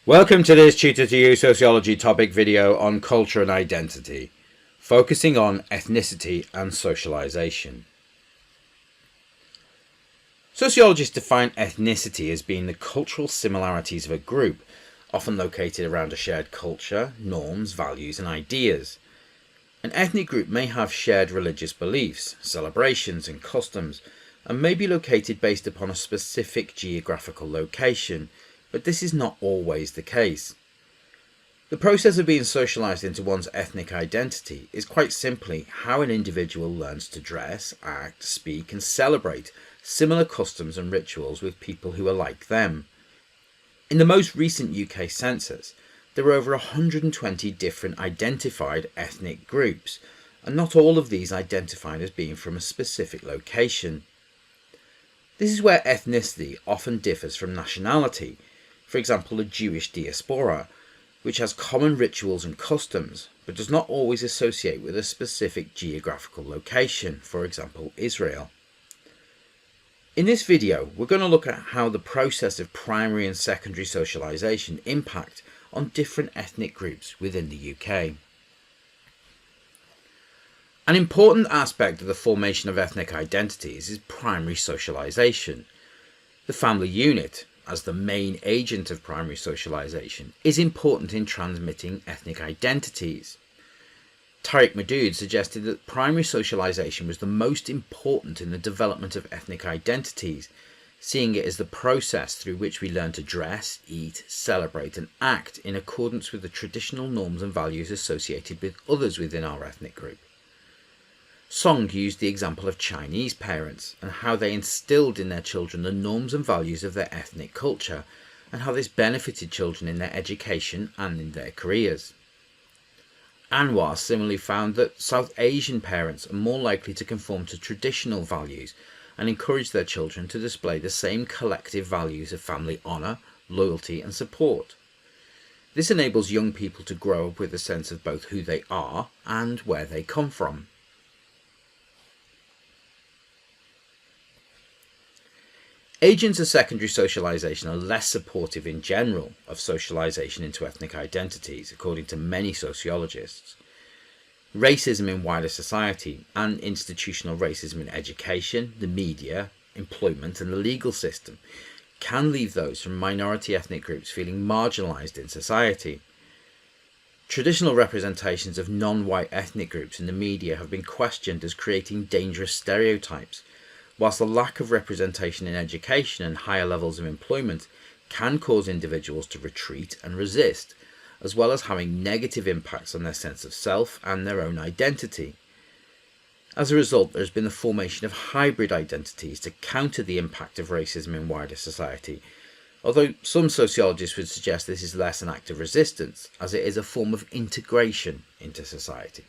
Welcome to this Tutor to You Sociology topic video on culture and identity, focusing on ethnicity and socialisation. Sociologists define ethnicity as being the cultural similarities of a group, often located around a shared culture, norms, values and ideas. An ethnic group may have shared religious beliefs, celebrations and customs, and may be located based upon a specific geographical location, but this is not always the case. The process of being socialised into one's ethnic identity is quite simply how an individual learns to dress, act, speak and celebrate similar customs and rituals with people who are like them. In the most recent UK census, there were over 120 different identified ethnic groups, and not all of these identified as being from a specific location. This is where ethnicity often differs from nationality. For example, the Jewish diaspora, which has common rituals and customs, but does not always associate with a specific geographical location, for example, Israel. In this video, we're going to look at how the process of primary and secondary socialisation impact on different ethnic groups within the UK. An important aspect of the formation of ethnic identities is primary socialisation. The family unit, as the main agent of primary socialisation, is important in transmitting ethnic identities. Tariq Madood suggested that primary socialisation was the most important in the development of ethnic identities, seeing it as the process through which we learn to dress, eat, celebrate and act in accordance with the traditional norms and values associated with others within our ethnic group. Song used the example of Chinese parents and how they instilled in their children the norms and values of their ethnic culture and how this benefited children in their education and in their careers. Anwar similarly found that South Asian parents are more likely to conform to traditional values and encourage their children to display the same collective values of family honour, loyalty and support. This enables young people to grow up with a sense of both who they are and where they come from. Agents of secondary socialisation are less supportive in general of socialisation into ethnic identities, according to many sociologists. Racism in wider society and institutional racism in education, the media, employment and the legal system can leave those from minority ethnic groups feeling marginalised in society. Traditional representations of non-white ethnic groups in the media have been questioned as creating dangerous stereotypes, whilst the lack of representation in education and higher levels of employment can cause individuals to retreat and resist, as well as having negative impacts on their sense of self and their own identity. As a result, there has been the formation of hybrid identities to counter the impact of racism in wider society, although some sociologists would suggest this is less an act of resistance, as it is a form of integration into society.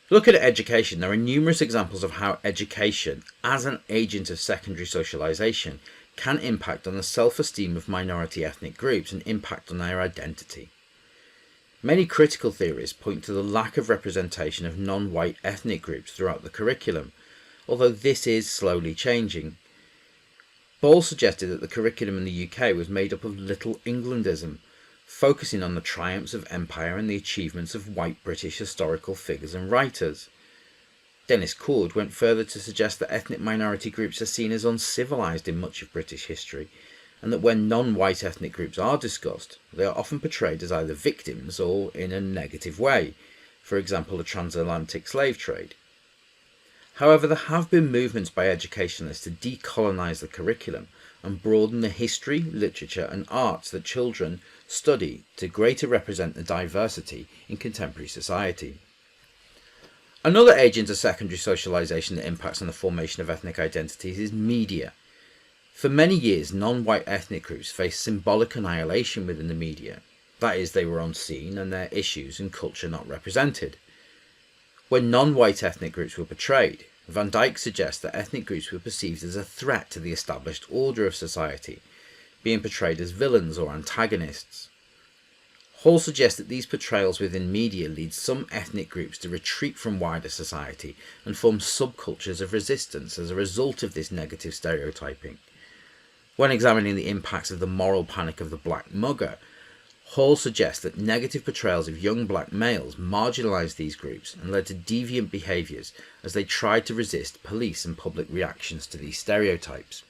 Look at education. There are numerous examples of how education, as an agent of secondary socialisation, can impact on the self-esteem of minority ethnic groups and impact on their identity. Many critical theories point to the lack of representation of non-white ethnic groups throughout the curriculum, although this is slowly changing. Ball suggested that the curriculum in the UK was made up of Little Englandism, focusing on the triumphs of empire and the achievements of white British historical figures and writers. Dennis Cord went further to suggest that ethnic minority groups are seen as uncivilised in much of British history, and that when non-white ethnic groups are discussed, they are often portrayed as either victims or in a negative way, for example the transatlantic slave trade. However, there have been movements by educationalists to decolonise the curriculum and broaden the history, literature and arts that children study to greater represent the diversity in contemporary society. Another agent of secondary socialisation that impacts on the formation of ethnic identities is media. For many years, non-white ethnic groups faced symbolic annihilation within the media. That is, they were unseen and their issues and culture not represented. When non-white ethnic groups were portrayed, Van Dijk suggests that ethnic groups were perceived as a threat to the established order of society, being portrayed as villains or antagonists. Hall suggests that these portrayals within media lead some ethnic groups to retreat from wider society and form subcultures of resistance as a result of this negative stereotyping. When examining the impacts of the moral panic of the black mugger, Hall suggests that negative portrayals of young black males marginalised these groups and led to deviant behaviours as they tried to resist police and public reactions to these stereotypes.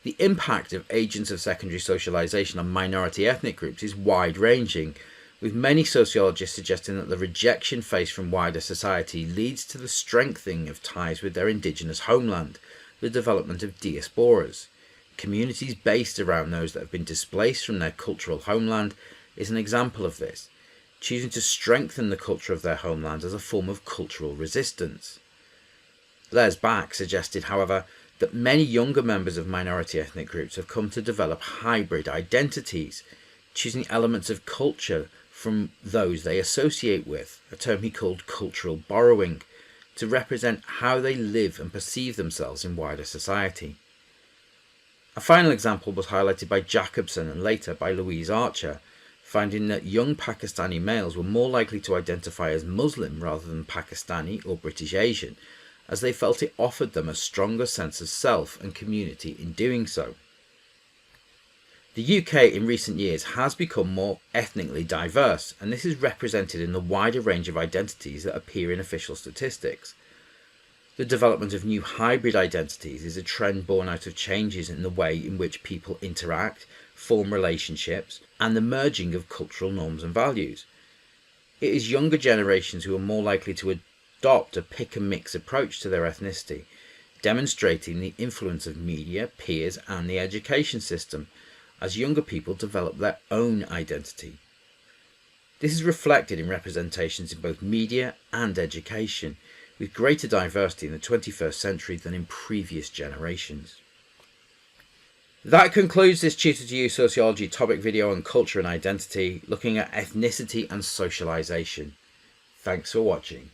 The impact of agents of secondary socialisation on minority ethnic groups is wide-ranging, with many sociologists suggesting that the rejection faced from wider society leads to the strengthening of ties with their indigenous homeland, the development of diasporas. Communities based around those that have been displaced from their cultural homeland is an example of this, choosing to strengthen the culture of their homeland as a form of cultural resistance. Les Back suggested, however, that many younger members of minority ethnic groups have come to develop hybrid identities, choosing elements of culture from those they associate with, a term he called cultural borrowing, to represent how they live and perceive themselves in wider society. A final example was highlighted by Jacobson and later by Louise Archer, finding that young Pakistani males were more likely to identify as Muslim rather than Pakistani or British Asian, as they felt it offered them a stronger sense of self and community in doing so. The UK in recent years has become more ethnically diverse, and this is represented in the wider range of identities that appear in official statistics. The development of new hybrid identities is a trend born out of changes in the way in which people interact, form relationships, and the merging of cultural norms and values. It is younger generations who are more likely to adopt a pick-and-mix approach to their ethnicity, demonstrating the influence of media, peers, and the education system as younger people develop their own identity. This is reflected in representations in both media and education, with greater diversity in the 21st century than in previous generations. That concludes this Tutor to You Sociology topic video on culture and identity, looking at ethnicity and socialisation. Thanks for watching.